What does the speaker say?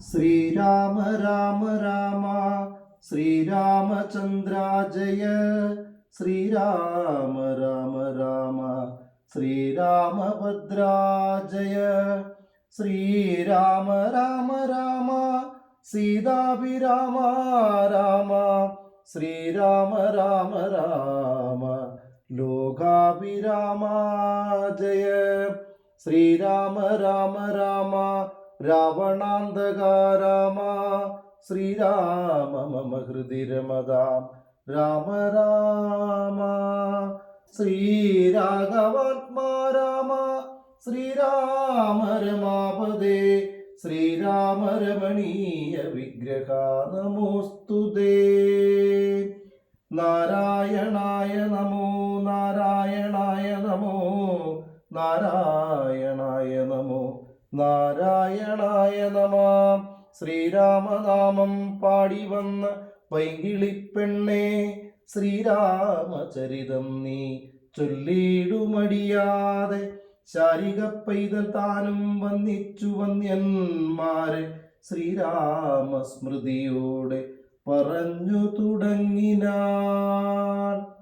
ശ്രീരാമ രാമ രാമ ശ്രീരാമചന്ദ്ര ജയ. ശ്രീരാമ രാമ രാമ ശ്രീരാമഭദ്ര ജയ. ശ്രീരാമ രാമ രാമ സീതാഭിരാമ രാമ. ശ്രീരാമ രാമ രാമ ലോകാഭിരാമ ജയ. ശ്രീരാമ രാമ രാമ രാവണാന്തക രാമ. ശ്രീരാമ മമ ഹൃദി രമതാം രാമ രാമ. ശ്രീരാഘവാത്മാ രാമ ശ്രീരാമ രമാപദേ. ശ്രീരാമ രമണീയ വിഗ്രഹ നമോസ്തുതേ. നാരായണായ നമോ നാരായണായ നമോ നാരായണായ നമോ നാരായണായ നമഃ. ശ്രീരാമനാമം പാടി വന്ന പൈങ്കിളിപ്പെണ്ണേ, ശ്രീരാമചരിതം നീ ചൊല്ലിടുമടിയാതെ. ശാരിക പൈതൽ താനും വന്നിച്ചു വന്യന്മാരെ ശ്രീരാമസ്മൃതിയോടെ പറഞ്ഞു തുടങ്ങിനാൻ.